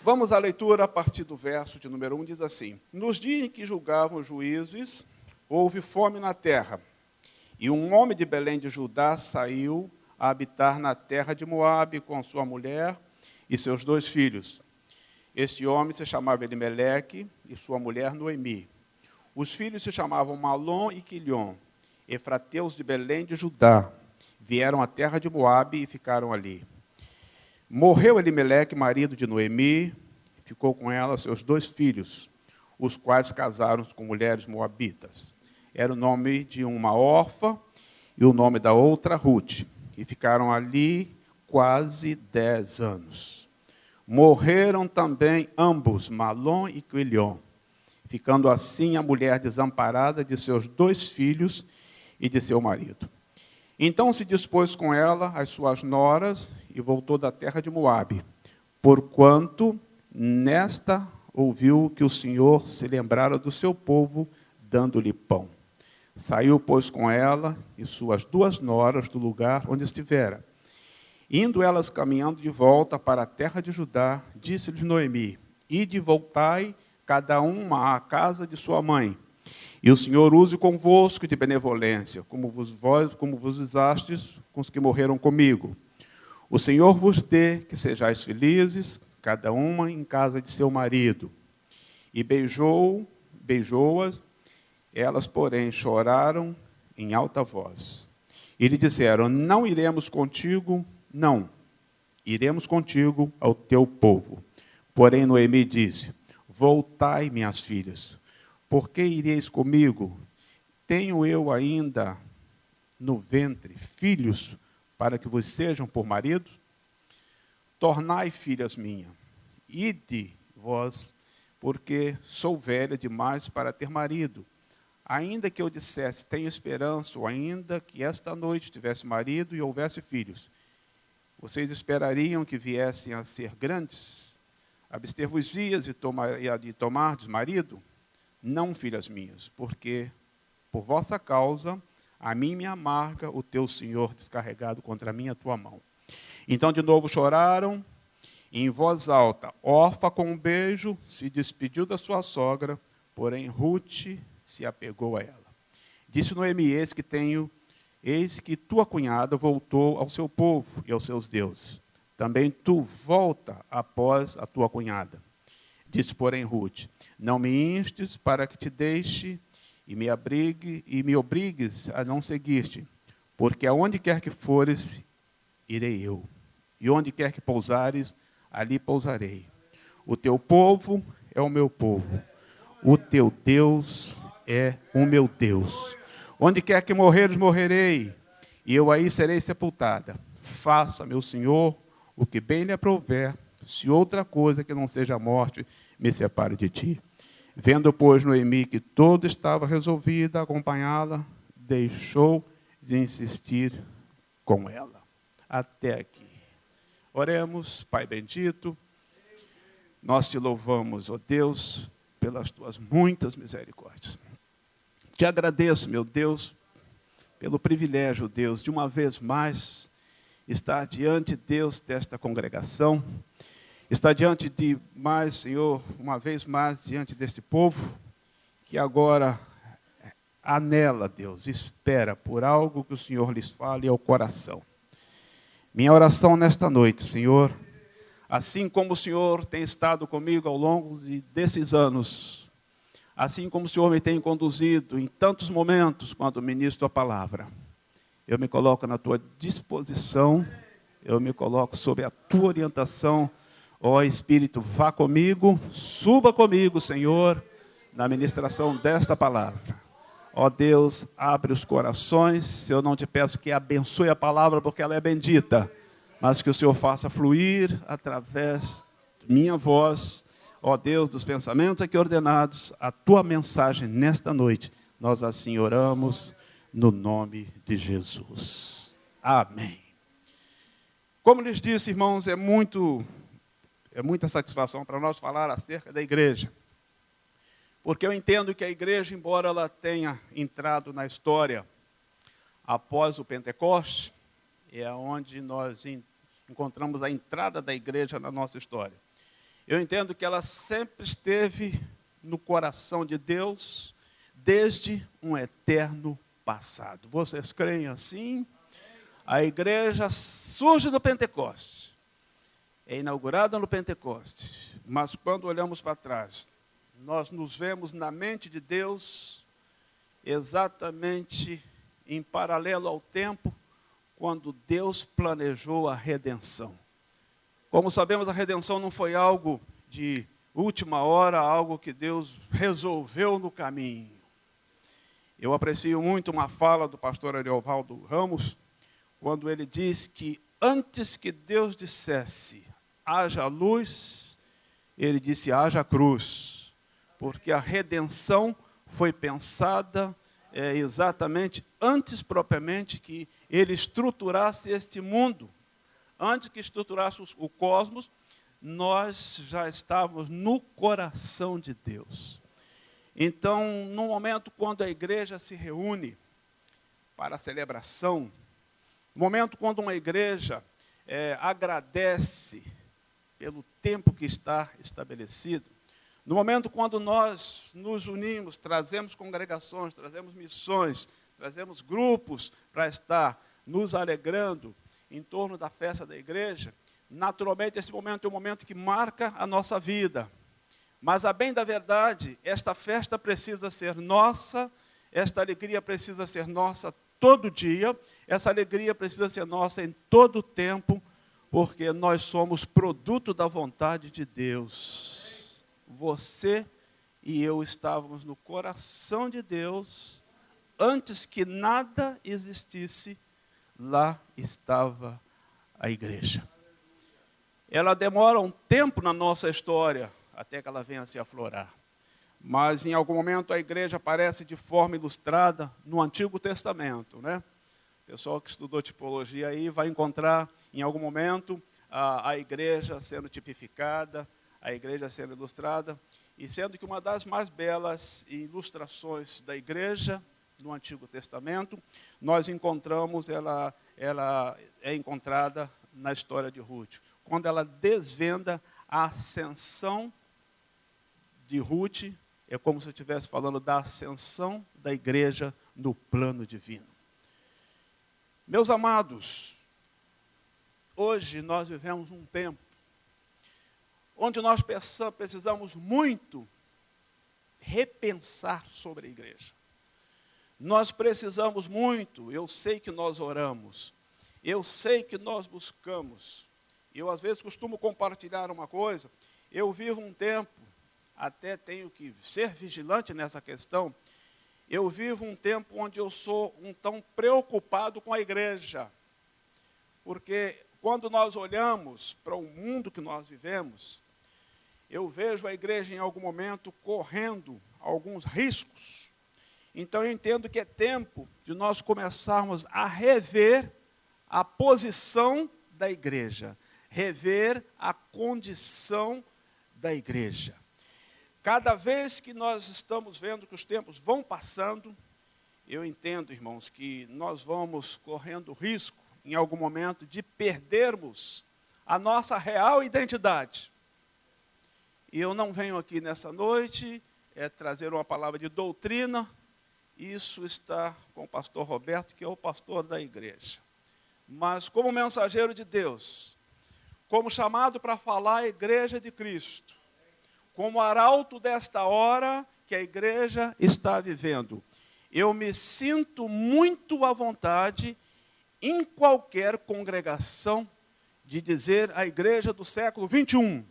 Vamos à leitura a partir do verso de número 1, diz assim: Nos dias em que julgavam os juízes, houve fome na terra, e um homem de Belém de Judá saiu a habitar na terra de Moabe com sua mulher e seus 2 filhos. Este homem se chamava Elimeleque e sua mulher Noemi. Os filhos se chamavam Malom e Quilion, efrateus de Belém de Judá. Vieram à terra de Moabe e ficaram ali. Morreu Elimeleque, marido de Noemi, ficou com ela seus 2 filhos, os quais casaram com mulheres moabitas. Era o nome de uma órfã e o nome da outra Ruth, e ficaram ali quase 10 anos. Morreram também ambos, Malom e Quilion, ficando assim a mulher desamparada de seus 2 filhos e de seu marido. Então se dispôs com ela as suas noras e voltou da terra de Moabe, porquanto nesta ouviu que o Senhor se lembrara do seu povo, dando-lhe pão. Saiu, pois, com ela e suas 2 noras do lugar onde estivera. Indo elas caminhando de volta para a terra de Judá, disse-lhes Noemi: Ide, voltai, cada uma à casa de sua mãe. E o Senhor use convosco de benevolência, como vos usastes com os que morreram comigo. O Senhor vos dê que sejais felizes, cada uma em casa de seu marido. E beijou-as, elas, porém, choraram em alta voz. E lhe disseram: Não iremos contigo, não, iremos contigo ao teu povo. Porém, Noemi disse: Voltai, minhas filhas, por que ireis comigo? Tenho eu ainda no ventre filhos para que vos sejam por marido? Tornai, filhas minhas, ide vós, porque sou velha demais para ter marido. Ainda que eu dissesse, tenho esperança, ou ainda que esta noite tivesse marido e houvesse filhos, vocês esperariam que viessem a ser grandes? Abster-vos-ias de tomardes marido? Não, filhas minhas, porque por vossa causa a mim me amarga o teu Senhor descarregado contra mim a tua mão. Então de novo choraram, e em voz alta, Orfa com um beijo se despediu da sua sogra, porém Ruth se apegou a ela. Disse Noemi: eis que tua cunhada voltou ao seu povo e aos seus deuses. Também tu volta após a tua cunhada. Disse, porém, Ruth: Não me instes para que te deixe e me obrigues a não seguir-te, porque aonde quer que fores, irei eu, e onde quer que pousares, ali pousarei. O teu povo é o meu povo, o teu Deus é o meu Deus. Onde quer que morreres, morrerei, e eu aí serei sepultada. Faça, meu Senhor, o que bem lhe aprouver, se outra coisa que não seja a morte me separe de ti. Vendo, pois, Noemi que tudo estava resolvido a acompanhá-la, deixou de insistir com ela. Até aqui. Oremos, Pai bendito, nós te louvamos, ó Deus, pelas tuas muitas misericórdias. Te agradeço, meu Deus, pelo privilégio, Deus, de uma vez mais estar diante, Deus, desta congregação, estar diante de mais, Senhor, uma vez mais diante deste povo, que agora anela, Deus, espera por algo que o Senhor lhes fale ao coração. Minha oração nesta noite, Senhor, assim como o Senhor tem estado comigo ao longo desses anos, assim como o Senhor me tem conduzido em tantos momentos quando ministro a palavra, eu me coloco na tua disposição, eu me coloco sob a tua orientação. Ó Espírito, vá comigo, suba comigo, Senhor, na ministração desta palavra. Ó Deus, abre os corações. Eu não te peço que abençoe a palavra, porque ela é bendita, mas que o Senhor faça fluir através de minha voz, ó Deus, dos pensamentos aqui ordenados, a tua mensagem nesta noite. Nós assim oramos no nome de Jesus. Amém. Como lhes disse, irmãos, é muita satisfação para nós falar acerca da igreja. Porque eu entendo que a igreja, embora ela tenha entrado na história após o Pentecoste, é onde nós encontramos a entrada da igreja na nossa história. Eu entendo que ela sempre esteve no coração de Deus, desde um eterno passado. Vocês creem assim? A igreja surge do Pentecostes, é inaugurada no Pentecostes, mas quando olhamos para trás, nós nos vemos na mente de Deus, exatamente em paralelo ao tempo, quando Deus planejou a redenção. Como sabemos, a redenção não foi algo de última hora, algo que Deus resolveu no caminho. Eu aprecio muito uma fala do pastor Ariovaldo Ramos, quando ele diz que antes que Deus dissesse, haja luz, ele disse, haja cruz. Porque a redenção foi pensada exatamente antes propriamente que ele estruturasse este mundo. Antes que estruturasse o cosmos, nós já estávamos no coração de Deus. Então, no momento quando a igreja se reúne para a celebração, no momento quando uma igreja agradece pelo tempo que está estabelecido, no momento quando nós nos unimos, trazemos congregações, trazemos missões, trazemos grupos para estar nos alegrando em torno da festa da igreja, naturalmente esse momento é um momento que marca a nossa vida. Mas, a bem da verdade, esta festa precisa ser nossa, esta alegria precisa ser nossa todo dia, essa alegria precisa ser nossa em todo o tempo, porque nós somos produto da vontade de Deus. Você e eu estávamos no coração de Deus, antes que nada existisse, lá estava a igreja. Ela demora um tempo na nossa história, até que ela venha a se aflorar. Mas, em algum momento, a igreja aparece de forma ilustrada no Antigo Testamento, né? O pessoal que estudou tipologia aí vai encontrar, em algum momento, a igreja sendo tipificada, a igreja sendo ilustrada, e sendo que uma das mais belas ilustrações da igreja no Antigo Testamento, nós encontramos, ela é encontrada na história de Ruth, quando ela desvenda a ascensão de Ruth, é como se eu estivesse falando da ascensão da igreja no plano divino. Meus amados, hoje nós vivemos um tempo onde nós precisamos muito repensar sobre a igreja. Nós precisamos muito, eu sei que nós oramos, eu sei que nós buscamos. Eu, às vezes, costumo compartilhar uma coisa, eu vivo um tempo, até tenho que ser vigilante nessa questão, eu vivo um tempo onde eu sou tão preocupado com a igreja. Porque quando nós olhamos para o mundo que nós vivemos, eu vejo a igreja em algum momento correndo alguns riscos. Então eu entendo que é tempo de nós começarmos a rever a posição da igreja, rever a condição da igreja. Cada vez que nós estamos vendo que os tempos vão passando, eu entendo, irmãos, que nós vamos correndo risco, em algum momento, de perdermos a nossa real identidade. E eu não venho aqui nessa noite trazer uma palavra de doutrina, isso está com o pastor Roberto, que é o pastor da igreja. Mas como mensageiro de Deus, como chamado para falar a igreja de Cristo, como arauto desta hora que a igreja está vivendo, eu me sinto muito à vontade, em qualquer congregação, de dizer à igreja do século 21,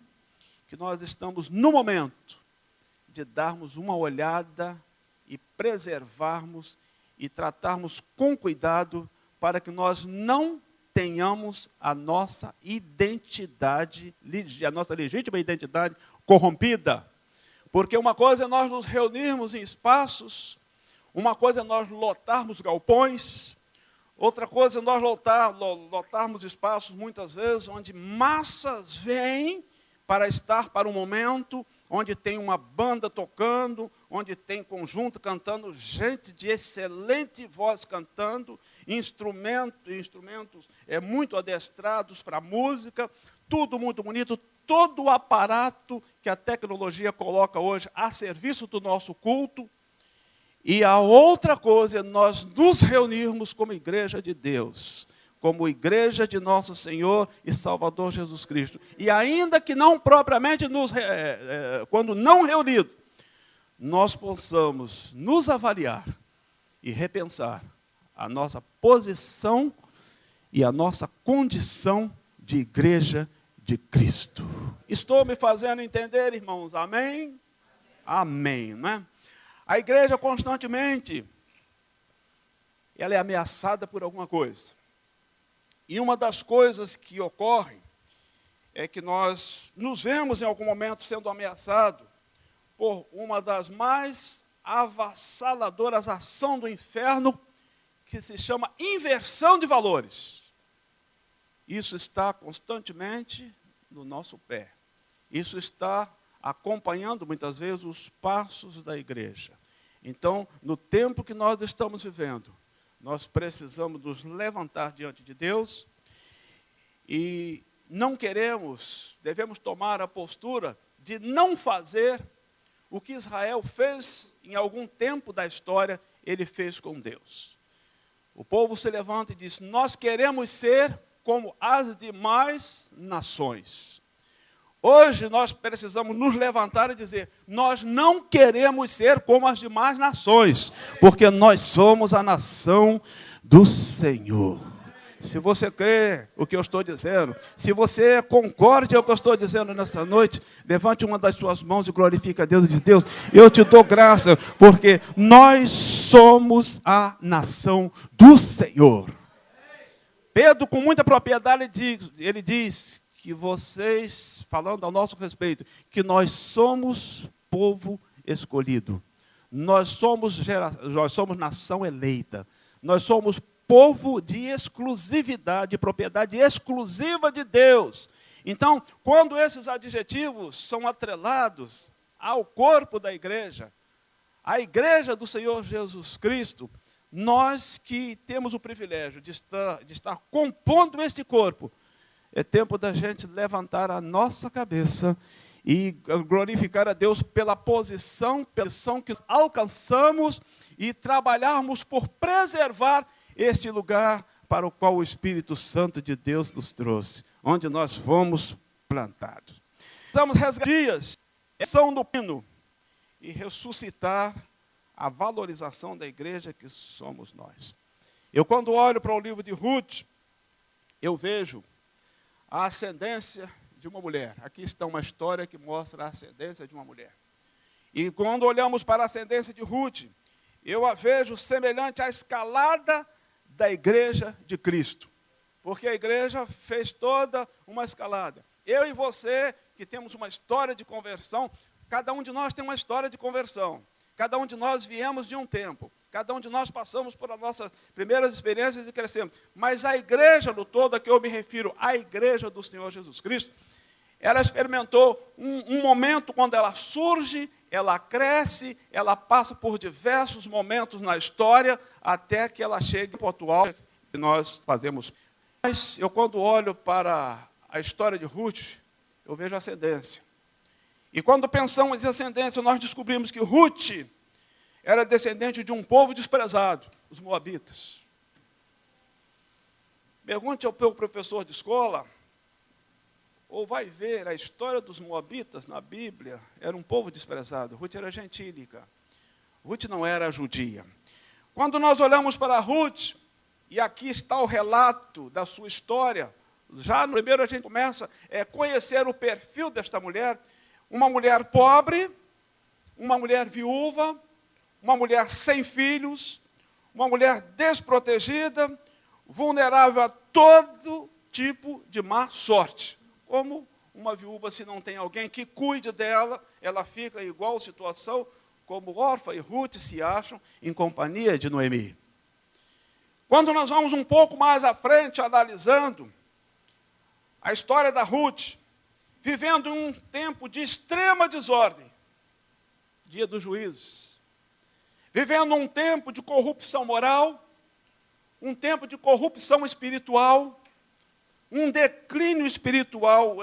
que nós estamos no momento de darmos uma olhada e preservarmos e tratarmos com cuidado para que nós não tenhamos a nossa identidade, a nossa legítima identidade corrompida. Porque uma coisa é nós nos reunirmos em espaços, uma coisa é nós lotarmos galpões, outra coisa é nós lotarmos espaços, muitas vezes, onde massas vêm para estar para um momento, onde tem uma banda tocando, onde tem conjunto cantando, gente de excelente voz cantando, instrumentos muito adestrados para a música, tudo muito bonito, todo o aparato que a tecnologia coloca hoje a serviço do nosso culto. E a outra coisa é nós nos reunirmos como igreja de Deus, como igreja de nosso Senhor e Salvador Jesus Cristo. E ainda que não propriamente, quando não reunido, nós possamos nos avaliar e repensar a nossa posição e a nossa condição de igreja de Cristo. Estou me fazendo entender, irmãos? Amém? Amém, não é? A igreja constantemente, ela é ameaçada por alguma coisa. E uma das coisas que ocorre é que nós nos vemos em algum momento sendo ameaçados por uma das mais avassaladoras ações do inferno, que se chama inversão de valores. Isso está constantemente no nosso pé. Isso está acompanhando muitas vezes os passos da igreja. Então, no tempo que nós estamos vivendo, nós precisamos nos levantar diante de Deus e devemos tomar a postura de não fazer o que Israel fez em algum tempo da história, ele fez com Deus. O povo se levanta e diz: nós queremos ser como as demais nações. Hoje nós precisamos nos levantar e dizer: nós não queremos ser como as demais nações, porque nós somos a nação do Senhor. Se você crê o que eu estou dizendo, se você concorde com o que eu estou dizendo nesta noite, levante uma das suas mãos e glorifique a Deus e diz: Deus, eu te dou graça, porque nós somos a nação do Senhor. Pedro, com muita propriedade, ele diz que vocês, falando ao nosso respeito, que nós somos povo escolhido, nós somos nação eleita, nós somos povo de exclusividade, propriedade exclusiva de Deus. Então, quando esses adjetivos são atrelados ao corpo da igreja, à igreja do Senhor Jesus Cristo, nós que temos o privilégio de estar compondo este corpo, é tempo da gente levantar a nossa cabeça e glorificar a Deus pela posição que alcançamos e trabalharmos por preservar este lugar para o qual o Espírito Santo de Deus nos trouxe, onde nós fomos plantados. Precisamos resgatar dias, são do pino, e ressuscitar a valorização da igreja que somos nós. Eu, quando olho para o livro de Ruth, eu vejo a ascendência de uma mulher. Aqui está uma história que mostra a ascendência de uma mulher. E quando olhamos para a ascendência de Ruth, eu a vejo semelhante à escalada da igreja de Cristo. Porque a igreja fez toda uma escalada. Eu e você, que temos uma história de conversão, cada um de nós tem uma história de conversão. Cada um de nós viemos de um tempo. Cada um de nós passamos por as nossas primeiras experiências e crescemos. Mas a igreja no todo, a que eu me refiro, a igreja do Senhor Jesus Cristo, ela experimentou um momento quando ela surge, ela cresce, ela passa por diversos momentos na história, até que ela chegue ao atual que nós fazemos. Mas eu, quando olho para a história de Ruth, eu vejo ascendência. E quando pensamos em ascendência, nós descobrimos que Ruth era descendente de um povo desprezado, os moabitas. Pergunte ao meu professor de escola, ou vai ver a história dos moabitas na Bíblia, era um povo desprezado. Ruth era gentílica. Ruth não era judia. Quando nós olhamos para Ruth, e aqui está o relato da sua história, já no primeiro a gente começa a conhecer o perfil desta mulher, uma mulher pobre, uma mulher viúva, uma mulher sem filhos, uma mulher desprotegida, vulnerável a todo tipo de má sorte. Como uma viúva, se não tem alguém que cuide dela, ela fica em igual situação como Orfa e Ruth se acham em companhia de Noemi. Quando nós vamos um pouco mais à frente, analisando a história da Ruth, vivendo um tempo de extrema desordem, dia dos juízes, vivendo um tempo de corrupção moral, um tempo de corrupção espiritual, um declínio espiritual,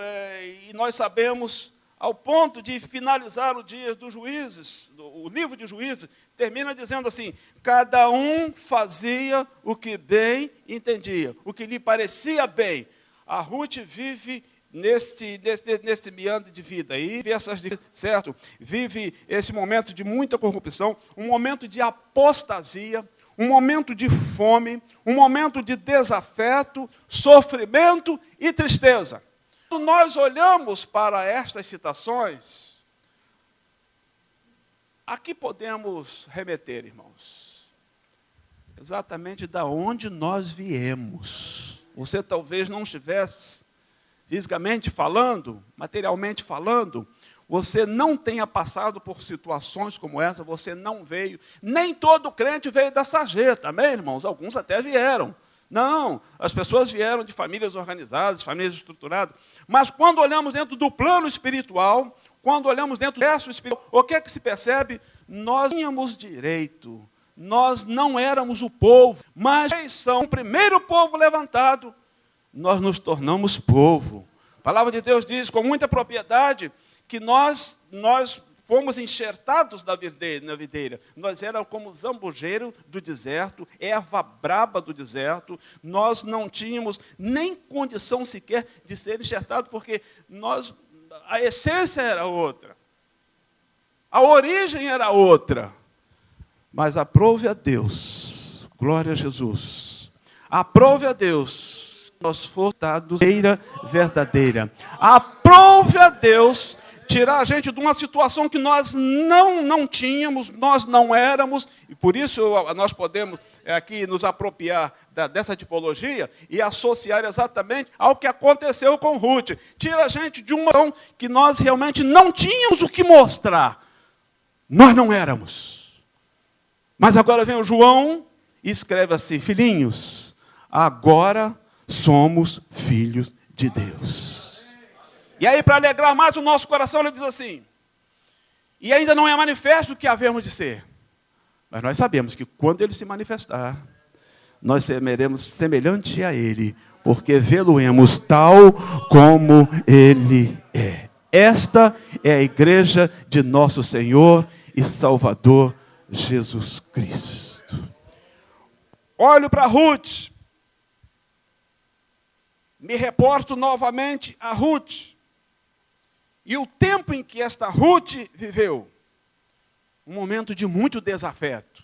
e nós sabemos, ao ponto de finalizar o dia dos juízes, o livro de Juízes, termina dizendo assim: cada um fazia o que bem entendia, o que lhe parecia bem. A Ruth vive nesse meandro de vida aí, certo? Vive esse momento de muita corrupção, um momento de apostasia, um momento de fome, um momento de desafeto, sofrimento e tristeza. Quando nós olhamos para estas citações, a que podemos remeter, irmãos? Exatamente da onde nós viemos. Você talvez não estivesse fisicamente falando, materialmente falando, você não tenha passado por situações como essa, você não veio, nem todo crente veio da sarjeta, amém, irmãos? Alguns até vieram. Não, as pessoas vieram de famílias organizadas, famílias estruturadas, mas quando olhamos dentro do plano espiritual, quando olhamos dentro do verso espiritual, o que é que se percebe? Nós tínhamos direito, nós não éramos o povo, mas são o primeiro povo levantado, nós nos tornamos povo. A palavra de Deus diz com muita propriedade que nós fomos enxertados na videira. Nós éramos como zambujeiro do deserto, erva braba do deserto. Nós não tínhamos nem condição sequer de ser enxertados, porque a essência era outra. A origem era outra. Mas aprove a Deus, glória a Jesus, aprove a Deus, nós fomos verdadeira. Aprove a Deus tirar a gente de uma situação que nós não tínhamos, nós não éramos, e por isso nós podemos aqui nos apropriar dessa tipologia e associar exatamente ao que aconteceu com Ruth. Tira a gente de uma situação que nós realmente não tínhamos o que mostrar. Nós não éramos. Mas agora vem o João e escreve assim: filhinhos, agora somos filhos de Deus. E aí, para alegrar mais o nosso coração, ele diz assim: e ainda não é manifesto o que havemos de ser. Mas nós sabemos que quando ele se manifestar, nós seremos semelhante a ele, porque vê-lo-emos tal como ele é. Esta é a igreja de nosso Senhor e Salvador Jesus Cristo. Olho para Ruth, me reporto novamente a Ruth. E o tempo em que esta Ruth viveu, um momento de muito desafeto,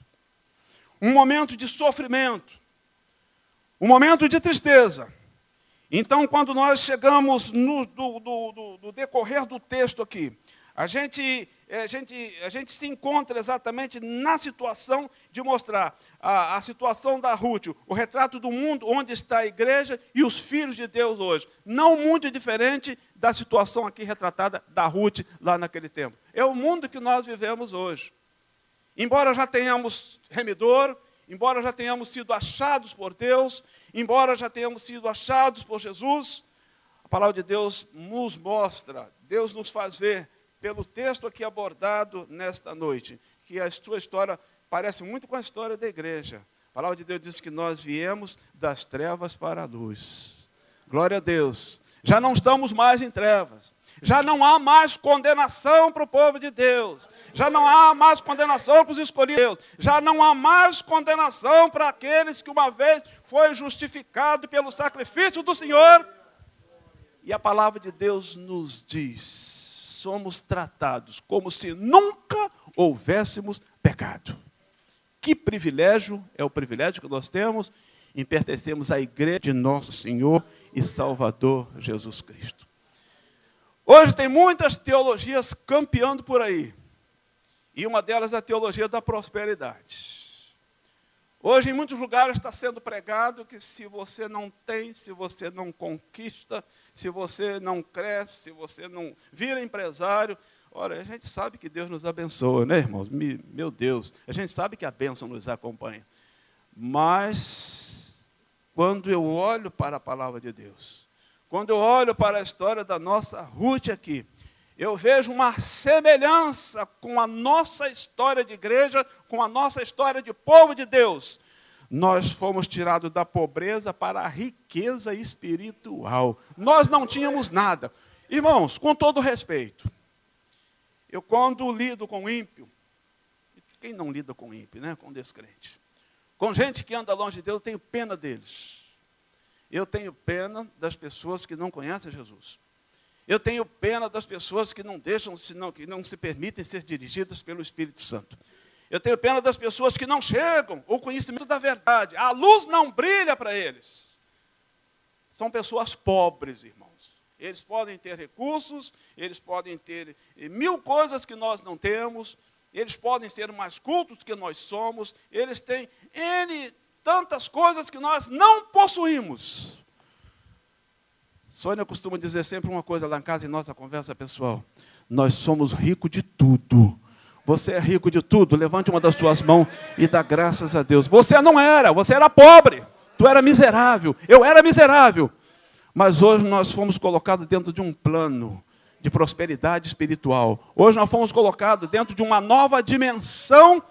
um momento de sofrimento, um momento de tristeza. Então, quando nós chegamos no decorrer do texto aqui, a gente se encontra exatamente na situação de mostrar a situação da Ruth, o retrato do mundo onde está a igreja e os filhos de Deus hoje. Não muito diferente da situação aqui retratada da Ruth lá naquele tempo. É o mundo que nós vivemos hoje. Embora já tenhamos remidor, embora já tenhamos sido achados por Deus, embora já tenhamos sido achados por Jesus, a palavra de Deus nos mostra, Deus nos faz ver, pelo texto aqui abordado nesta noite, que a sua história parece muito com a história da igreja. A palavra de Deus diz que nós viemos das trevas para a luz. Glória a Deus. Já não estamos mais em trevas. Já não há mais condenação para o povo de Deus. Já não há mais condenação para os escolhidos. Já não há mais condenação para aqueles que uma vez foi justificado pelo sacrifício do Senhor. E a palavra de Deus nos diz: somos tratados como se nunca houvéssemos pecado. Que privilégio é o privilégio que nós temos em pertencermos à igreja de nosso Senhor e Salvador Jesus Cristo. Hoje tem muitas teologias campeando por aí. E uma delas é a teologia da prosperidade. Hoje, em muitos lugares, está sendo pregado que se você não tem, se você não conquista, se você não cresce, se você não vira empresário, ora, a gente sabe que Deus nos abençoa, né, irmãos? Meu Deus, a gente sabe que a bênção nos acompanha. Mas, quando eu olho para a palavra de Deus, quando eu olho para a história da nossa Ruth aqui, eu vejo uma semelhança com a nossa história de igreja, com a nossa história de povo de Deus. Nós fomos tirados da pobreza para a riqueza espiritual. Nós não tínhamos nada. Irmãos, com todo respeito, eu quando lido com ímpio, quem não lida com ímpio, né? Com descrente, com gente que anda longe de Deus, eu tenho pena deles. Eu tenho pena das pessoas que não conhecem Jesus. Eu tenho pena das pessoas que não deixam, que não se permitem ser dirigidas pelo Espírito Santo. Eu tenho pena das pessoas que não chegam ao conhecimento da verdade. A luz não brilha para eles. São pessoas pobres, irmãos. Eles podem ter recursos, eles podem ter mil coisas que nós não temos, eles podem ser mais cultos que nós somos, eles têm tantas coisas que nós não possuímos. Sônia costuma dizer sempre uma coisa lá em casa, em nossa conversa pessoal: nós somos ricos de tudo. Você é rico de tudo? Levante uma das suas mãos e dá graças a Deus. Você não era, você era pobre, tu era miserável, eu era miserável. Mas hoje nós fomos colocados dentro de um plano de prosperidade espiritual. Hoje nós fomos colocados dentro de uma nova dimensão.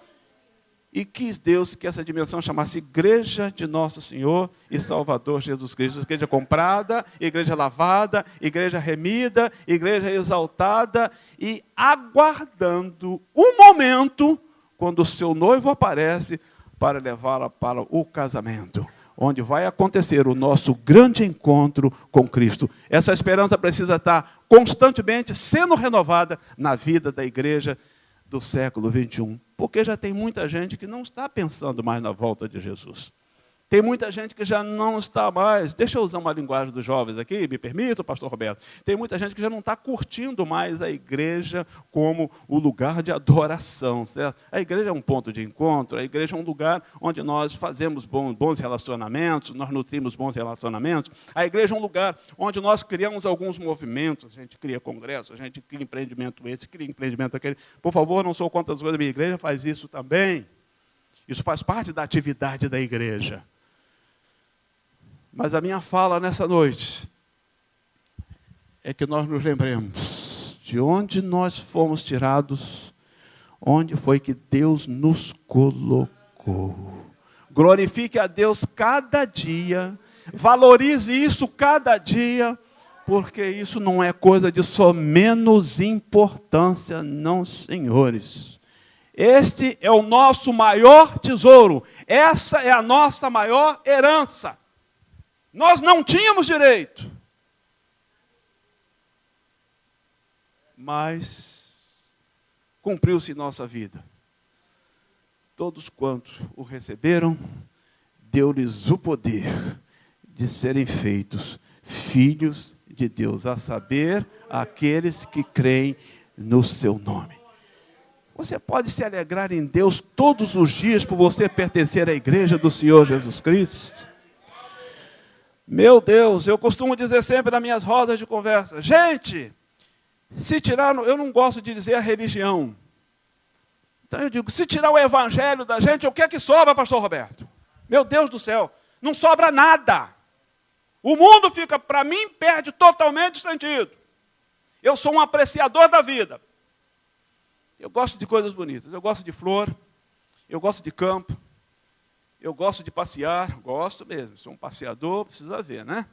E quis Deus que essa dimensão chamasse Igreja de Nosso Senhor e Salvador Jesus Cristo. Igreja comprada, igreja lavada, igreja remida, igreja exaltada e aguardando o momento quando o seu noivo aparece para levá-la para o casamento, onde vai acontecer o nosso grande encontro com Cristo. Essa esperança precisa estar constantemente sendo renovada na vida da igreja do século 21. Porque já tem muita gente que não está pensando mais na volta de Jesus. Tem muita gente que já não está mais, deixa eu usar uma linguagem dos jovens aqui, me permita, pastor Roberto. Tem muita gente que já não está curtindo mais a igreja como o lugar de adoração, certo? A igreja é um ponto de encontro, a igreja é um lugar onde nós fazemos bons relacionamentos, nós nutrimos bons relacionamentos. A igreja é um lugar onde nós criamos alguns movimentos, a gente cria congresso, a gente cria empreendimento esse, cria empreendimento aquele. Por favor, não sou contra as coisas da minha igreja, faz isso também. Isso faz parte da atividade da igreja. Mas a minha fala nessa noite é que nós nos lembremos de onde nós fomos tirados, onde foi que Deus nos colocou. Glorifique a Deus cada dia, valorize isso cada dia, porque isso não é coisa de só menos importância, não, senhores. Este é o nosso maior tesouro, essa é a nossa maior herança. Nós não tínhamos direito, mas cumpriu-se em nossa vida. Todos quantos o receberam, deu-lhes o poder de serem feitos filhos de Deus, a saber, aqueles que creem no seu nome. Você pode se alegrar em Deus todos os dias por você pertencer à igreja do Senhor Jesus Cristo? Meu Deus, eu costumo dizer sempre nas minhas rodas de conversa, gente, se tirar, eu não gosto de dizer a religião. Então eu digo, se tirar o evangelho da gente, o que é que sobra, pastor Roberto? Meu Deus do céu, não sobra nada. O mundo fica, para mim, perde totalmente o sentido. Eu sou um apreciador da vida. Eu gosto de coisas bonitas, eu gosto de flor, eu gosto de campo. Eu gosto de passear, gosto mesmo, sou um passeador, precisa ver, né?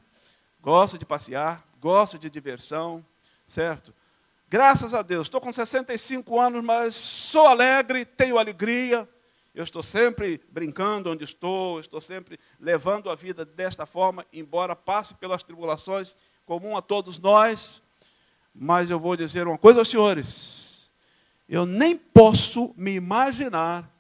Gosto de passear, gosto de diversão, certo? Graças a Deus, estou com 65 anos, mas sou alegre, tenho alegria. Eu estou sempre brincando onde estou sempre levando a vida desta forma, embora passe pelas tribulações comum a todos nós. Mas eu vou dizer uma coisa aos senhores, eu nem posso me imaginar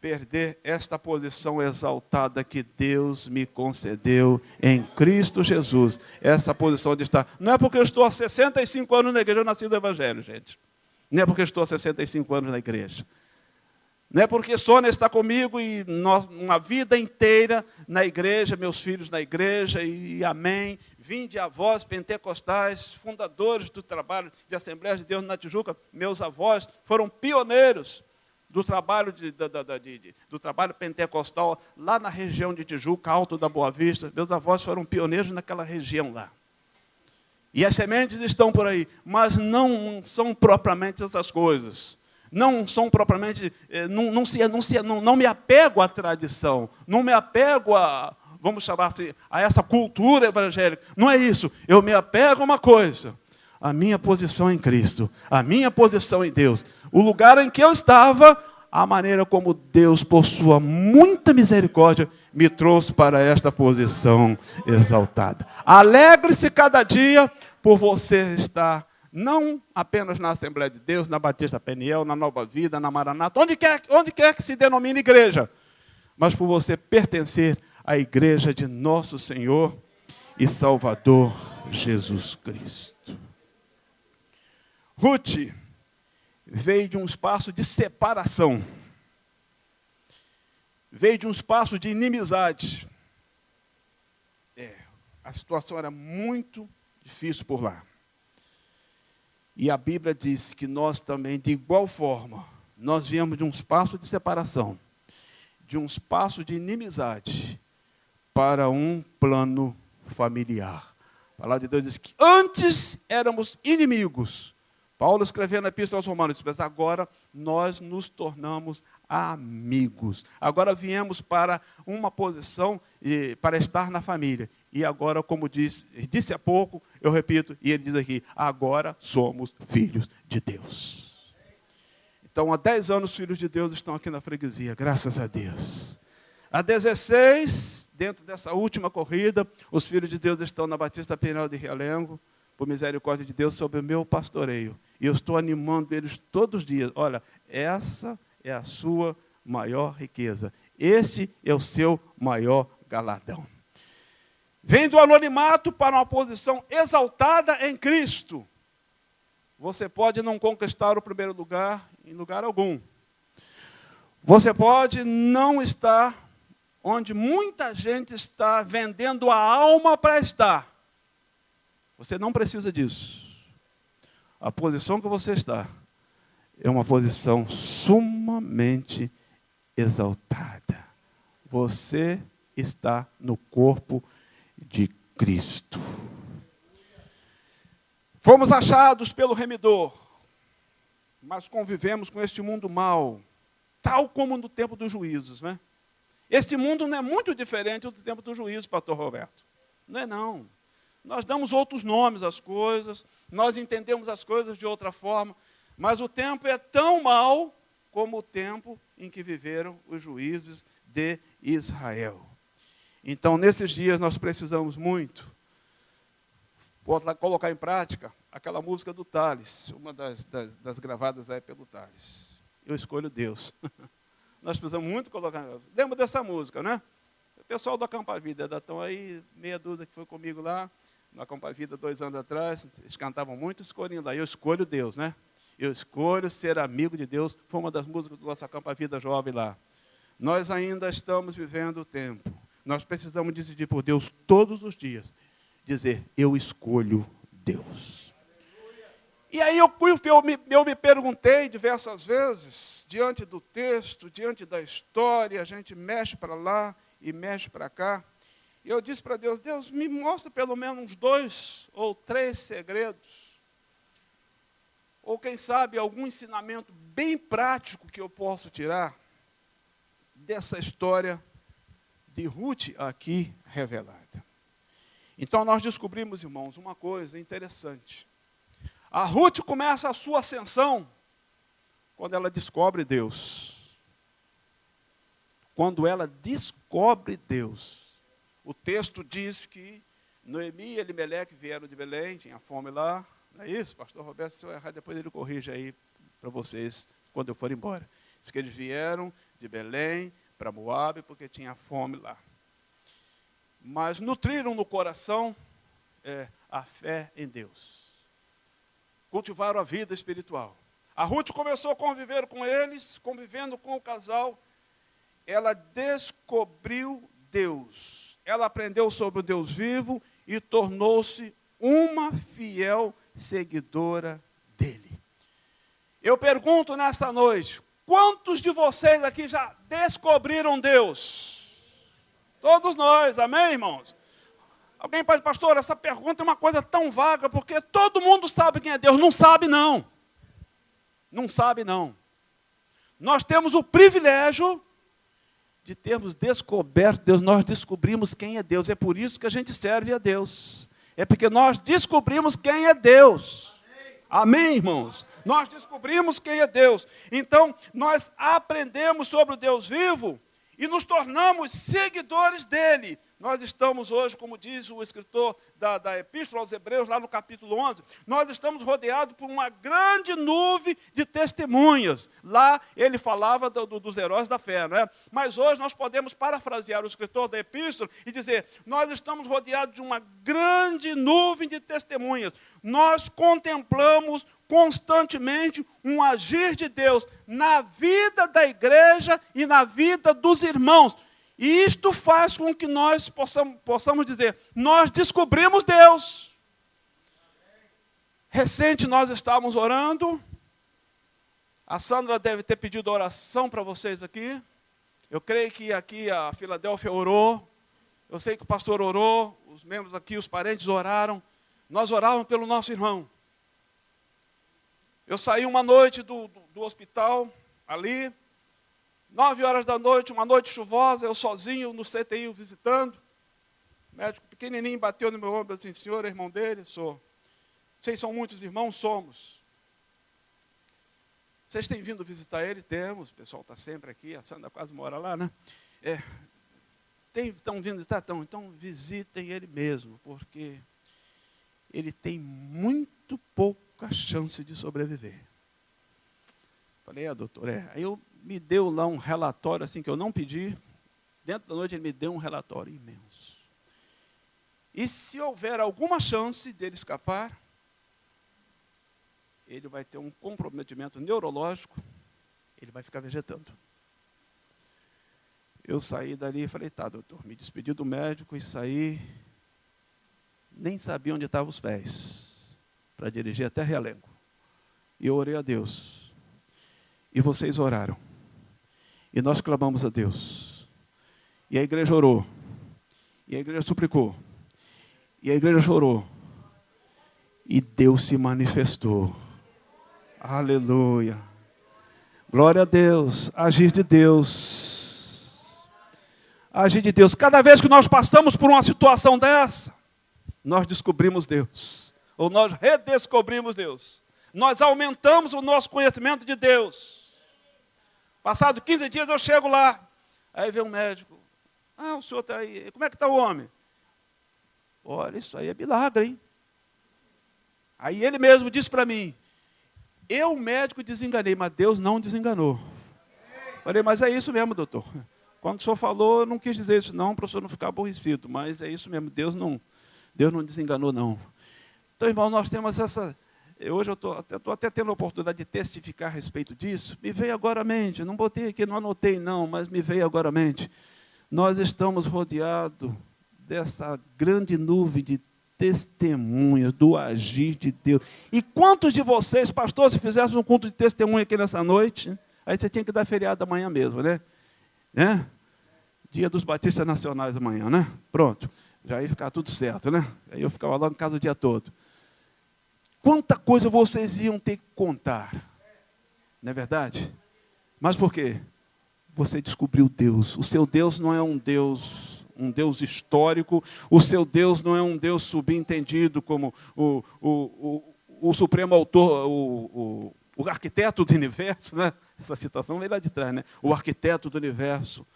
perder esta posição exaltada que Deus me concedeu em Cristo Jesus. Essa posição de estar. Não é porque eu estou há 65 anos na igreja, eu nasci do Evangelho, gente. Não é porque eu estou há 65 anos na igreja. Não é porque Sônia está comigo e uma vida inteira na igreja, meus filhos na igreja, e amém. Vinde avós pentecostais, fundadores do trabalho de Assembleia de Deus na Tijuca. Meus avós foram pioneiros do trabalho, do trabalho pentecostal lá na região de Tijuca, Alto da Boa Vista. Meus avós foram pioneiros naquela região lá. E as sementes estão por aí, mas não são propriamente essas coisas. não são propriamente, não me apego à tradição, não me apego a, vamos chamar assim, a essa cultura evangélica. Não é isso. Eu me apego a uma coisa: a minha posição em Cristo, a minha posição em Deus, o lugar em que eu estava, a maneira como Deus, por sua muita misericórdia, me trouxe para esta posição exaltada. Alegre-se cada dia por você estar não apenas na Assembleia de Deus, na Batista Peniel, na Nova Vida, na Maranata, onde quer que se denomine igreja, mas por você pertencer à igreja de nosso Senhor e Salvador Jesus Cristo. Ruth veio de um espaço de separação, veio de um espaço de inimizade. A situação era muito difícil por lá. E a Bíblia diz que nós também, de igual forma, nós viemos de um espaço de separação, de um espaço de inimizade, para um plano familiar. A palavra de Deus diz que antes éramos inimigos. Paulo escrevendo na Epístola aos Romanos, mas agora nós nos tornamos amigos. Agora viemos para uma posição, para estar na família. E agora, como disse há pouco, eu repito, e ele diz aqui, agora somos filhos de Deus. Então, há 10 anos, os filhos de Deus estão aqui na freguesia, graças a Deus. Há 16, dentro dessa última corrida, os filhos de Deus estão na Batista Peniel de Realengo, por misericórdia de Deus, sob o meu pastoreio. E eu estou animando eles todos os dias. Olha, essa é a sua maior riqueza. Esse é o seu maior galardão. Vem do anonimato para uma posição exaltada em Cristo. Você pode não conquistar o primeiro lugar em lugar algum. Você pode não estar onde muita gente está vendendo a alma para estar. Você não precisa disso. A posição que você está é uma posição sumamente exaltada. Você está no corpo de Cristo. Fomos achados pelo remidor, mas convivemos com este mundo mau, tal como no tempo dos juízos, né? Esse mundo não é muito diferente do tempo dos juízos, pastor Roberto. Não é, não. Nós damos outros nomes às coisas, nós entendemos as coisas de outra forma, mas o tempo é tão mau como o tempo em que viveram os juízes de Israel. Então, nesses dias, nós precisamos muito colocar em prática aquela música do Tales, uma das gravadas aí pelo Tales. Eu escolho Deus. Nós precisamos muito colocar. Lembra dessa música, né? O pessoal do Acampa Vida, estão aí, meia dúzia que foi comigo lá, no Acampa Vida 2 anos atrás, eles cantavam muito esse corinho lá. Eu escolho Deus, né? Eu escolho ser amigo de Deus. Foi uma das músicas do nosso Acampa Vida jovem lá. Nós ainda estamos vivendo o tempo. Nós precisamos decidir por Deus todos os dias. Dizer, eu escolho Deus. E aí eu me perguntei diversas vezes, diante do texto, diante da história, a gente mexe para lá e mexe para cá. E eu disse para Deus, Deus, me mostra pelo menos uns 2 ou 3 segredos. Ou quem sabe algum ensinamento bem prático que eu posso tirar dessa história de Ruth aqui revelada. Então nós descobrimos, irmãos, uma coisa interessante. A Ruth começa a sua ascensão quando ela descobre Deus. Quando ela descobre Deus. O texto diz que Noemi e Elimeleque vieram de Belém, tinha fome lá. Não é isso, pastor Roberto? Se eu errar, depois ele corrige aí para vocês, quando eu for embora. Diz que eles vieram de Belém para Moabe, porque tinha fome lá. Mas nutriram no coração a fé em Deus. Cultivaram a vida espiritual. A Ruth começou a conviver com eles, convivendo com o casal. Ela descobriu Deus. Ela aprendeu sobre o Deus vivo e tornou-se uma fiel seguidora dele. Eu pergunto nesta noite, quantos de vocês aqui já descobriram Deus? Todos nós, amém, irmãos? Alguém pode, pastor, essa pergunta é uma coisa tão vaga, porque todo mundo sabe quem é Deus. Não sabe, não. Não sabe, não. Nós temos o privilégio de termos descoberto Deus. Nós descobrimos quem é Deus. É por isso que a gente serve a Deus. É porque nós descobrimos quem é Deus. Amém, irmãos? Nós descobrimos quem é Deus. Então, nós aprendemos sobre o Deus vivo e nos tornamos seguidores dele. Nós estamos hoje, como diz o escritor da Epístola aos Hebreus, lá no capítulo 11, nós estamos rodeados por uma grande nuvem de testemunhas. Lá ele falava dos heróis da fé, não é? Mas hoje nós podemos parafrasear o escritor da Epístola e dizer, nós estamos rodeados de uma grande nuvem de testemunhas. Nós contemplamos constantemente um agir de Deus na vida da igreja e na vida dos irmãos. E isto faz com que nós possamos dizer, nós descobrimos Deus. Recente nós estávamos orando, a Sandra deve ter pedido oração para vocês aqui. Eu creio que aqui a Filadélfia orou, eu sei que o pastor orou, os membros aqui, os parentes oraram. Nós orávamos pelo nosso irmão. Eu saí uma noite do hospital, ali, 9 horas da noite, uma noite chuvosa, eu sozinho no CTI visitando. O médico pequenininho bateu no meu ombro assim, senhor é irmão dele? Sou. Vocês são muitos irmãos? Somos. Vocês têm vindo visitar ele? Temos, o pessoal está sempre aqui, a Sandra quase mora lá, né? Estão vindo visitar? Então visitem ele mesmo, porque ele tem muito pouca chance de sobreviver. Falei, doutor, Aí me deu lá um relatório, assim, que eu não pedi. Dentro da noite ele me deu um relatório imenso. E se houver alguma chance dele escapar, ele vai ter um comprometimento neurológico, ele vai ficar vegetando. Eu saí dali e falei, tá, doutor, me despedi do médico e saí, nem sabia onde estavam os pés, para dirigir até Realengo. E eu orei a Deus. E vocês oraram. E nós clamamos a Deus. E a igreja orou. E a igreja suplicou. E a igreja chorou. E Deus se manifestou. Aleluia. Glória a Deus. Agir de Deus. Agir de Deus. Cada vez que nós passamos por uma situação dessa, nós descobrimos Deus. Ou nós redescobrimos Deus. Nós aumentamos o nosso conhecimento de Deus. Passado 15 dias eu chego lá. Aí vem um médico. O senhor está aí. Como é que está o homem? Olha, isso aí é milagre, hein? Aí ele mesmo disse para mim, eu, médico, desenganei, mas Deus não desenganou. Falei, mas é isso mesmo, doutor. Quando o senhor falou, eu não quis dizer isso não, para o senhor não ficar aborrecido, mas é isso mesmo, Deus não desenganou não. Então, irmão, nós temos essa... Hoje eu estou até tendo a oportunidade de testificar a respeito disso. Me veio agora à mente, não botei aqui, não anotei não, mas me veio agora à mente. Nós estamos rodeados dessa grande nuvem de testemunhas, do agir de Deus. E quantos de vocês, pastor, se fizessem um culto de testemunha aqui nessa noite, aí você tinha que dar feriado amanhã mesmo, né? Dia dos Batistas Nacionais amanhã, né? Pronto, já ia ficar tudo certo, né? Aí eu ficava lá em casa o dia todo. Quanta coisa vocês iam ter que contar, não é verdade? Mas por quê? Você descobriu Deus. O seu Deus não é um Deus histórico, o seu Deus não é um Deus subentendido como o supremo autor, o arquiteto do universo, né? Essa citação vem lá de trás, né? O arquiteto do universo.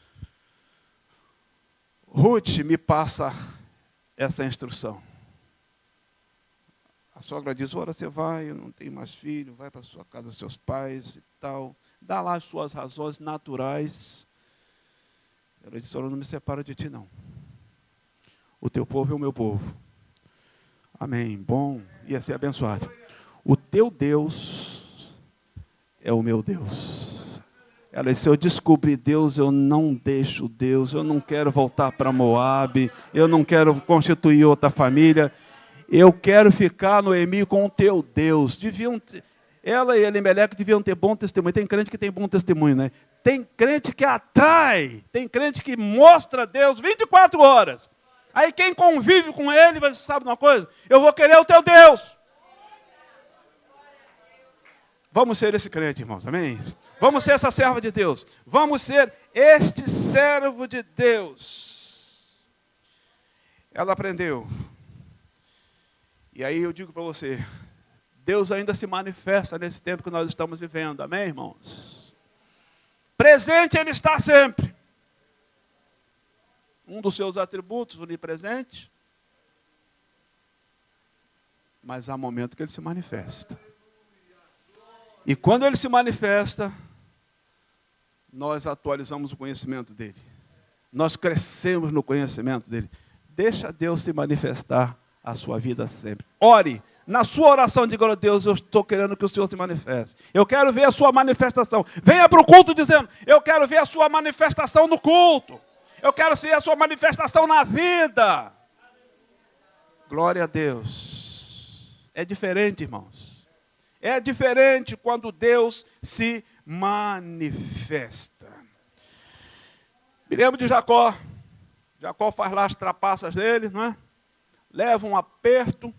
Ruth me passa essa instrução. A sogra diz, ora, você vai, eu não tenho mais filho, vai para a sua casa dos seus pais e tal. Dá lá as suas razões naturais. Ela disse, ora, não me separa de ti, não. O teu povo é o meu povo. Amém. Bom, ia ser abençoado. O teu Deus é o meu Deus. Ela disse, se eu descobrir Deus, eu não deixo Deus. Eu não quero voltar para Moabe. Eu não quero constituir outra família. Eu quero ficar, Noemi, com o teu Deus. Ela e Elimeleque deviam ter bom testemunho. Tem crente que tem bom testemunho, né? Tem crente que atrai. Tem crente que mostra Deus 24 horas. Aí quem convive com ele, você sabe de uma coisa? Eu vou querer o teu Deus. Vamos ser esse crente, irmãos, amém? Vamos ser essa serva de Deus. Vamos ser este servo de Deus. Ela aprendeu. E aí eu digo para você, Deus ainda se manifesta nesse tempo que nós estamos vivendo, amém, irmãos? Presente Ele está sempre. Um dos seus atributos, onipresente. Mas há momento que Ele se manifesta. E quando Ele se manifesta, nós atualizamos o conhecimento dEle. Nós crescemos no conhecimento dEle. Deixa Deus se manifestar a sua vida sempre. Ore. Na sua oração, diga: Deus, eu estou querendo que o Senhor se manifeste. Eu quero ver a sua manifestação. Venha para o culto dizendo: eu quero ver a sua manifestação no culto. Eu quero ver a sua manifestação na vida. Glória a Deus. É diferente, irmãos. É diferente quando Deus se manifesta. Me lembro de Jacó. Jacó faz lá as trapaças dele, não é? Leva um aperto.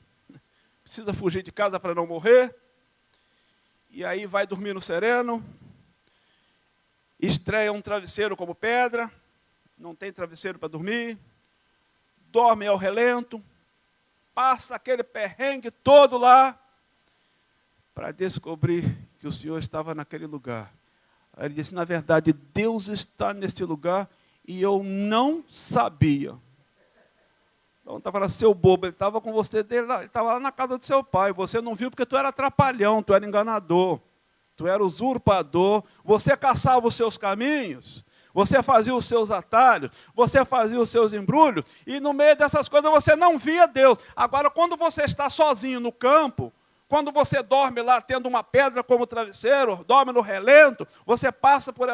Precisa fugir de casa para não morrer. E aí vai dormir no sereno. Estreia um travesseiro como pedra. Não tem travesseiro para dormir. Dorme ao relento. Passa aquele perrengue todo lá. Para descobrir que o Senhor estava naquele lugar. Aí ele disse: na verdade, Deus está nesse lugar e eu não sabia. Então estava lá, seu bobo, ele estava com você, ele estava lá na casa do seu pai. Você não viu porque tu era trapalhão, tu era enganador, tu era usurpador. Você caçava os seus caminhos, você fazia os seus atalhos, você fazia os seus embrulhos, e no meio dessas coisas você não via Deus. Agora, quando você está sozinho no campo, quando você dorme lá tendo uma pedra como travesseiro, dorme no relento, você passa por...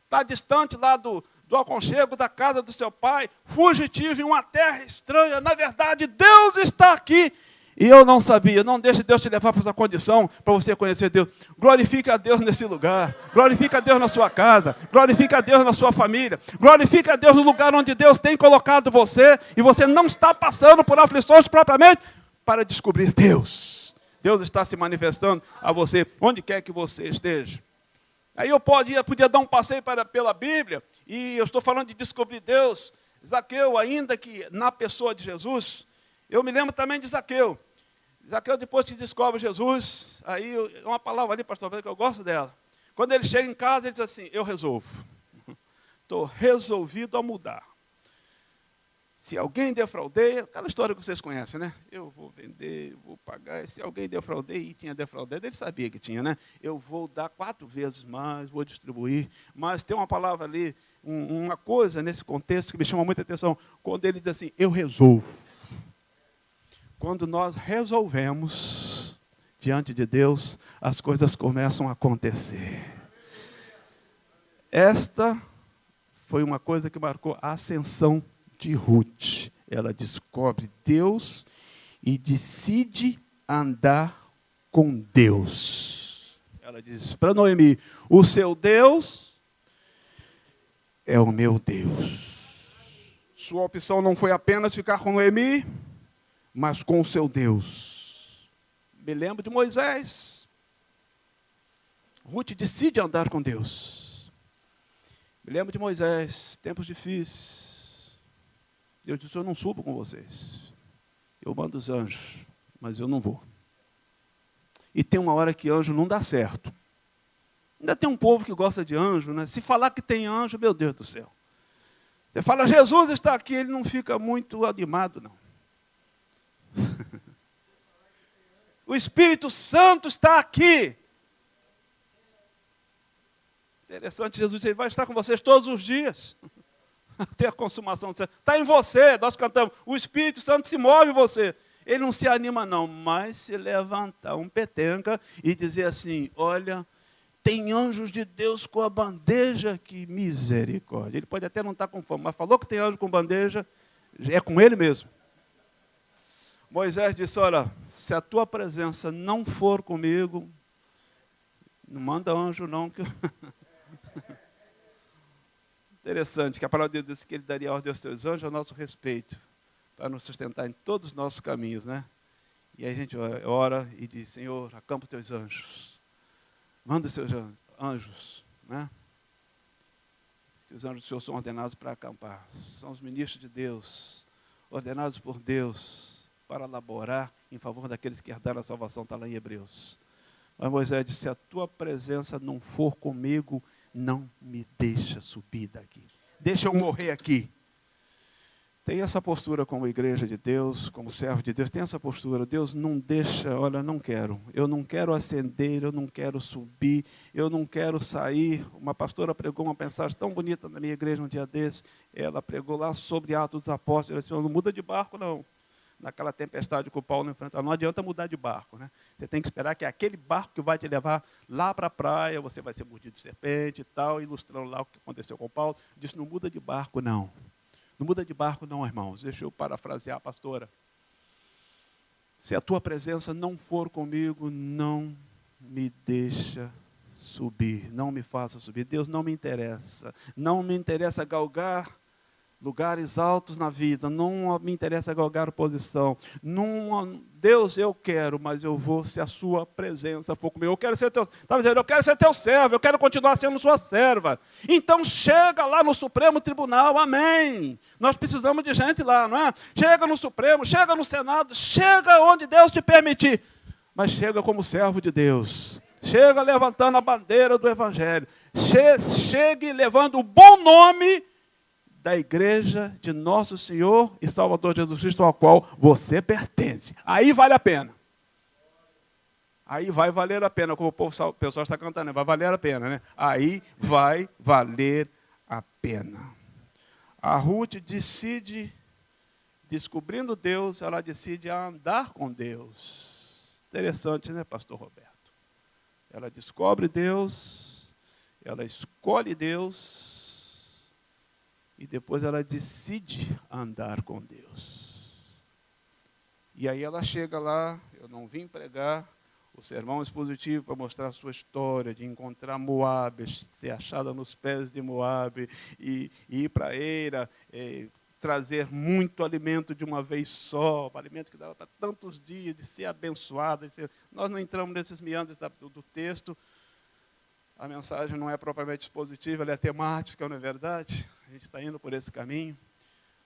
está distante lá do aconchego da casa do seu pai, fugitivo em uma terra estranha. Na verdade, Deus está aqui. E eu não sabia. Não deixe Deus te levar para essa condição, para você conhecer Deus. Glorifique a Deus nesse lugar. Glorifique a Deus na sua casa. Glorifique a Deus na sua família. Glorifique a Deus no lugar onde Deus tem colocado você. E você não está passando por aflições propriamente para descobrir Deus. Deus está se manifestando a você, onde quer que você esteja. Aí eu podia dar um passeio pela Bíblia, e eu estou falando de descobrir Deus. Zaqueu, ainda que na pessoa de Jesus, eu me lembro também de Zaqueu. Zaqueu, depois que descobre Jesus, aí uma palavra ali, pastor, que eu gosto dela. Quando ele chega em casa, ele diz assim: eu resolvo. Estou resolvido a mudar. Se alguém defraudei, aquela história que vocês conhecem, né? Eu vou vender, vou pagar. Se alguém defraudei e tinha defraudado, ele sabia que tinha, né? Eu vou dar 4 vezes mais, vou distribuir. Mas tem uma palavra ali, uma coisa nesse contexto que me chama muita atenção. Quando ele diz assim: eu resolvo. Quando nós resolvemos diante de Deus, as coisas começam a acontecer. Esta foi uma coisa que marcou a ascensão de Ruth. Ela descobre Deus e decide andar com Deus. Ela diz para Noemi: o seu Deus é o meu Deus. Sua opção não foi apenas ficar com Noemi, mas com o seu Deus. Me lembro de Moisés. Ruth decide andar com Deus. Me lembro de Moisés, tempos difíceis. Deus disse: eu não subo com vocês. Eu mando os anjos, mas eu não vou. E tem uma hora que anjo não dá certo. Ainda tem um povo que gosta de anjo, né? Se falar que tem anjo, meu Deus do céu. Você fala: Jesus está aqui, ele não fica muito animado, não. O Espírito Santo está aqui. Interessante, Jesus disse: ele vai estar com vocês todos os dias. Até a consumação do céu. Está em você, nós cantamos. O Espírito Santo se move em você. Ele não se anima não, mas se levantar um petenca e dizer assim: olha, tem anjos de Deus com a bandeja, que misericórdia. Ele pode até não estar com fome, mas falou que tem anjo com bandeja, é com ele mesmo. Moisés disse: olha, se a tua presença não for comigo, não manda anjo não, que Interessante que a palavra de Deus diz que ele daria ordem aos teus anjos a nosso respeito, para nos sustentar em todos os nossos caminhos, né? E aí a gente ora e diz: Senhor, acampa os teus anjos. Manda os seus anjos, né? Os anjos do Senhor são ordenados para acampar. São os ministros de Deus, ordenados por Deus para laborar em favor daqueles que herdaram a salvação. Está lá em Hebreus. Mas Moisés disse, se a tua presença não for comigo, não me deixa subir daqui. Deixa eu morrer aqui. Tem essa postura como igreja de Deus, como servo de Deus, tem essa postura. Deus não deixa, olha, não quero. Eu não quero ascender, eu não quero subir, eu não quero sair. Uma pastora pregou uma mensagem tão bonita na minha igreja um dia desse. Ela pregou lá sobre Atos dos Apóstolos. Ela disse, não muda de barco não. Naquela tempestade que o Paulo enfrentou, não adianta mudar de barco, né? Você tem que esperar que é aquele barco que vai te levar lá para a praia, você vai ser mordido de serpente e tal, ilustrando lá o que aconteceu com o Paulo. Disse, não muda de barco não. Não muda de barco não, irmãos. Deixa eu parafrasear a pastora. Se a tua presença não for comigo, não me deixa subir, não me faça subir. Deus não me interessa. Não me interessa galgar lugares altos na vida, não me interessa galgar posição. Não, Deus, eu quero, mas eu vou se a sua presença for comigo. Eu quero ser teu, estava dizendo, eu quero ser teu servo, eu quero continuar sendo sua serva. Então chega lá no Supremo Tribunal, amém. Nós precisamos de gente lá, não é? Chega no Supremo, chega no Senado, chega onde Deus te permitir, mas chega como servo de Deus. Chega levantando a bandeira do Evangelho. Chegue levando o bom nome da igreja de nosso Senhor e Salvador Jesus Cristo, ao qual você pertence. Aí vale a pena. Aí vai valer a pena, como o pessoal está cantando, vai valer a pena, né? Aí vai valer a pena. A Ruth decide, descobrindo Deus, ela decide andar com Deus. Interessante, né, pastor Roberto? Ela descobre Deus, ela escolhe Deus, e depois ela decide andar com Deus. E aí ela chega lá, eu não vim pregar o sermão expositivo para mostrar a sua história, de encontrar Moabe, ser achada nos pés de Moabe, e ir para Eira, trazer muito alimento de uma vez só, alimento que dava para tantos dias, de ser abençoada. Nós não entramos nesses meandros do texto. A mensagem não é propriamente expositiva, ela é temática, não é verdade? A gente está indo por esse caminho,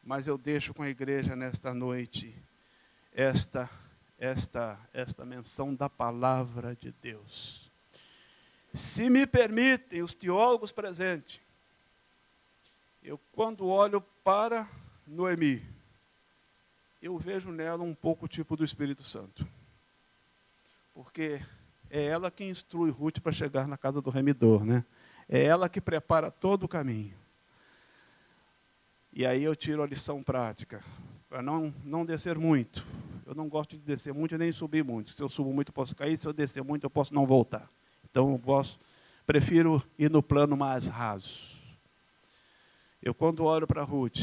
mas eu deixo com a igreja nesta noite esta menção da palavra de Deus. Se me permitem, os teólogos presentes, eu quando olho para Noemi, eu vejo nela um pouco o tipo do Espírito Santo. Porque é ela que instrui Ruth para chegar na casa do remidor, né? É ela que prepara todo o caminho. E aí eu tiro a lição prática, para não descer muito. Eu não gosto de descer muito e nem subir muito. Se eu subo muito, eu posso cair. Se eu descer muito, eu posso não voltar. Então, prefiro ir no plano mais raso. Eu, quando olho para Ruth,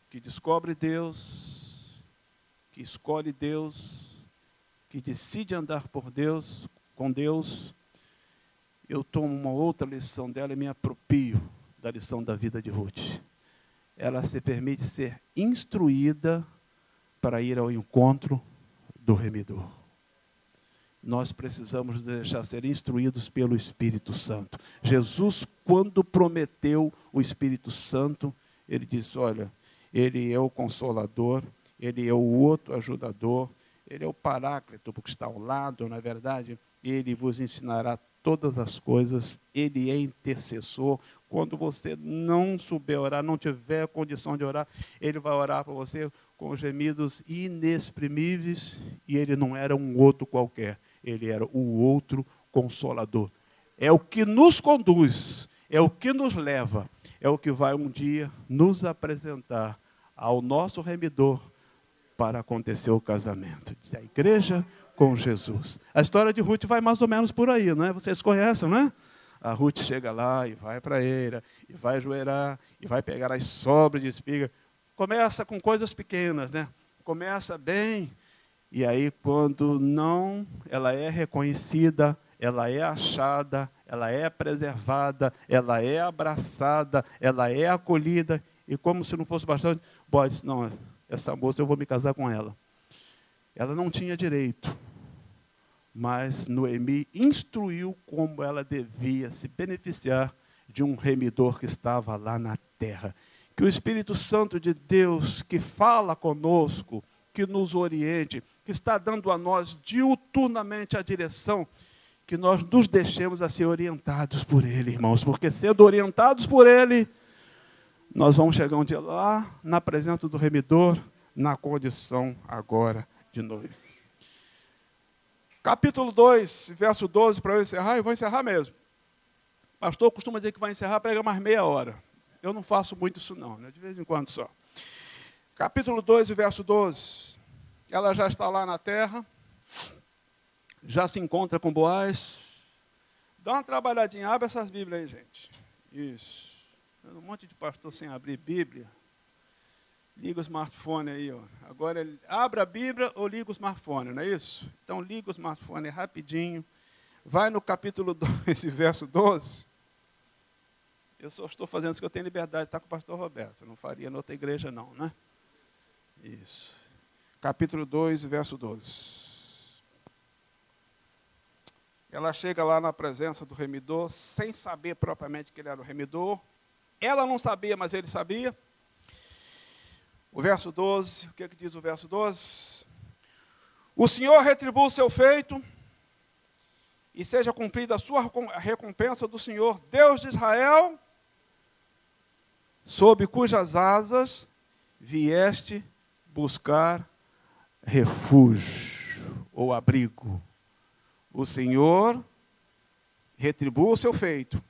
que descobre Deus, que escolhe Deus, que decide andar por Deus, com Deus, eu tomo uma outra lição dela e me aproprio da lição da vida de Ruth. Ela se permite ser instruída para ir ao encontro do remidor. Nós precisamos deixar ser instruídos pelo Espírito Santo. Jesus, quando prometeu o Espírito Santo, ele disse, olha, ele é o Consolador, ele é o outro ajudador, ele é o Paráclito, porque está ao lado, na verdade, ele vos ensinará todas as coisas, ele é intercessor. Quando você não souber orar, não tiver condição de orar, ele vai orar para você com gemidos inexprimíveis, e ele não era um outro qualquer, ele era o outro Consolador. É o que nos conduz, é o que nos leva, é o que vai um dia nos apresentar ao nosso remidor para acontecer o casamento da igreja com Jesus. A história de Ruth vai mais ou menos por aí, não é? Vocês conhecem, não é? A Ruth chega lá e vai para Eira, e vai ajoelhar, e vai pegar as sobras de espiga. Começa com coisas pequenas, né? Começa bem, e aí quando não, ela é reconhecida, ela é achada, ela é preservada, ela é abraçada, ela é acolhida, e como se não fosse bastante, Boaz disse, não, essa moça eu vou me casar com ela. Ela não tinha direito, mas Noemi instruiu como ela devia se beneficiar de um remidor que estava lá na terra. Que o Espírito Santo de Deus, que fala conosco, que nos oriente, que está dando a nós diuturnamente a direção, que nós nos deixemos a ser orientados por Ele, irmãos, porque sendo orientados por Ele, nós vamos chegar um dia lá, na presença do remidor, na condição agora de noivo. Capítulo 2, verso 12, para eu encerrar, e vou encerrar mesmo. O pastor costuma dizer que vai encerrar, prega mais meia hora. Eu não faço muito isso não, né? De vez em quando só. Capítulo 2, verso 12. Ela já está lá na terra, já se encontra com Boaz. Dá uma trabalhadinha, abre essas Bíblias aí, gente. Isso. Um monte de pastor sem abrir Bíblia. Liga o smartphone aí, ó. Agora, abra a Bíblia ou liga o smartphone, não é isso? Então, liga o smartphone rapidinho. Vai no capítulo 2, verso 12. Eu só estou fazendo isso que eu tenho liberdade de estar com o pastor Roberto. Eu não faria noutra igreja, não, né? Isso. Capítulo 2, verso 12. Ela chega lá na presença do remidor, sem saber propriamente que ele era o remidor. Ela não sabia, mas ele sabia. O verso 12, o que diz o verso 12? O Senhor retribua o seu feito, e seja cumprida a sua recompensa do Senhor, Deus de Israel, sob cujas asas vieste buscar refúgio ou abrigo. O Senhor retribua o seu feito,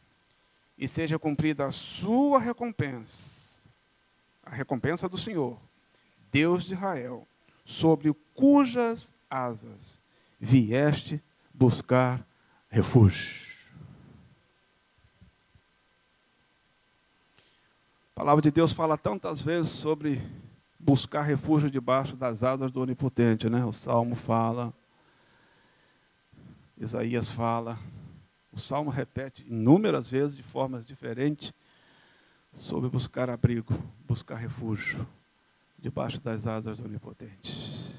e seja cumprida a sua recompensa, a recompensa do Senhor, Deus de Israel, sobre cujas asas vieste buscar refúgio. A palavra de Deus fala tantas vezes sobre buscar refúgio debaixo das asas do Onipotente, né? O Salmo fala, Isaías fala, o Salmo repete inúmeras vezes, de formas diferentes, sobre buscar abrigo, buscar refúgio, debaixo das asas do Onipotente.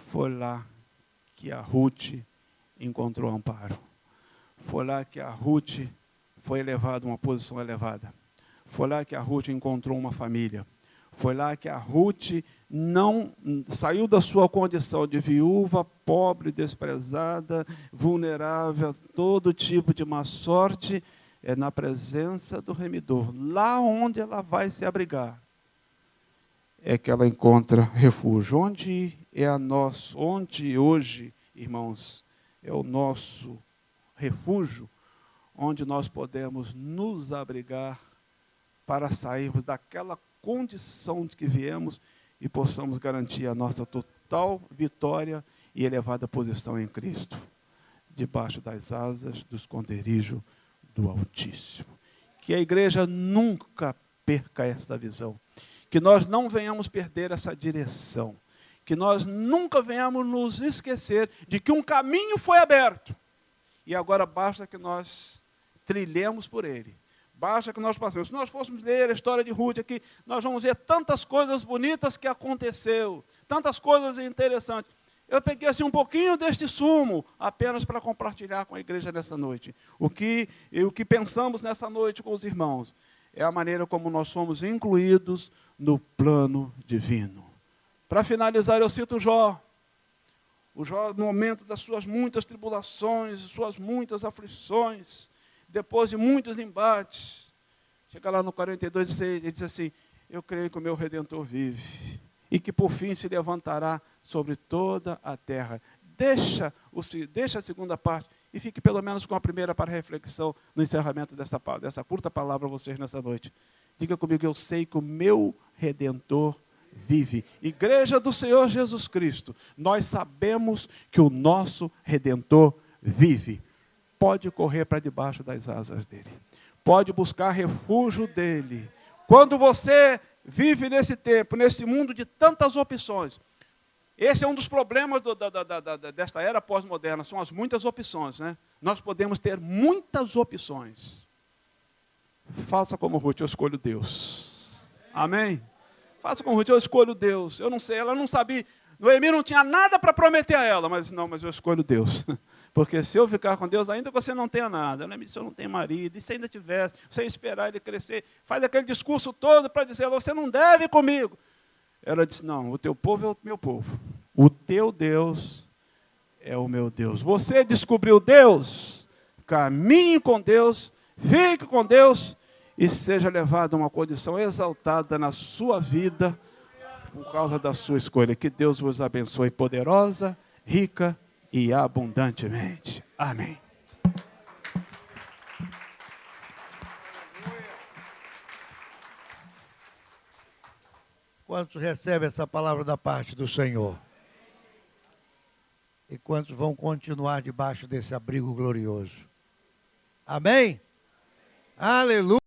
Foi lá que a Ruth encontrou amparo. Foi lá que a Ruth foi elevada a uma posição elevada. Foi lá que a Ruth encontrou uma família. Foi lá que a Ruth não saiu da sua condição de viúva, pobre, desprezada, vulnerável a todo tipo de má sorte, é na presença do remidor, lá onde ela vai se abrigar, é que ela encontra refúgio. Onde hoje, irmãos, é o nosso refúgio, onde nós podemos nos abrigar para sairmos daquela condição de que viemos e possamos garantir a nossa total vitória e elevada posição em Cristo, debaixo das asas do esconderijo do Altíssimo. Que a igreja nunca perca esta visão, que nós não venhamos perder essa direção, que nós nunca venhamos nos esquecer de que um caminho foi aberto, e agora basta que nós trilhemos por ele, basta que nós passemos. Se nós fôssemos ler a história de Ruth aqui, nós vamos ver tantas coisas bonitas que aconteceu, tantas coisas interessantes. Eu peguei assim um pouquinho deste sumo, apenas para compartilhar com a igreja nessa noite. O que pensamos nessa noite com os irmãos é a maneira como nós somos incluídos no plano divino. Para finalizar, eu cito Jó. O Jó, no momento das suas muitas tribulações, suas muitas aflições, depois de muitos embates, chega lá no 42, ele diz assim: eu creio que o meu Redentor vive, e que por fim se levantará sobre toda a terra. Deixa a segunda parte e fique pelo menos com a primeira para reflexão no encerramento dessa curta palavra a vocês nessa noite. Diga comigo: eu sei que o meu Redentor vive. Igreja do Senhor Jesus Cristo, nós sabemos que o nosso Redentor vive. Pode correr para debaixo das asas dele. Pode buscar refúgio dele. Quando você vive nesse tempo, nesse mundo de tantas opções, esse é um dos problemas desta era pós-moderna, são as muitas opções, né? Nós podemos ter muitas opções. Faça como Ruth, eu escolho Deus. Amém? Faça como Ruth, eu escolho Deus. Eu não sei, ela não sabia, Noemi não tinha nada para prometer a ela, mas não, mas eu escolho Deus. Porque se eu ficar com Deus, ainda que você não tenha nada, se eu não tenho marido, e se ainda tivesse, você esperar ele crescer, faz aquele discurso todo para dizer, você não deve comigo. Ela disse, não, o teu povo é o meu povo. O teu Deus é o meu Deus. Você descobriu Deus, caminhe com Deus, fique com Deus e seja levado a uma condição exaltada na sua vida por causa da sua escolha. Que Deus vos abençoe poderosa, rica e abundantemente. Amém. Quantos recebem essa palavra da parte do Senhor? E quantos vão continuar debaixo desse abrigo glorioso? Amém? Aleluia!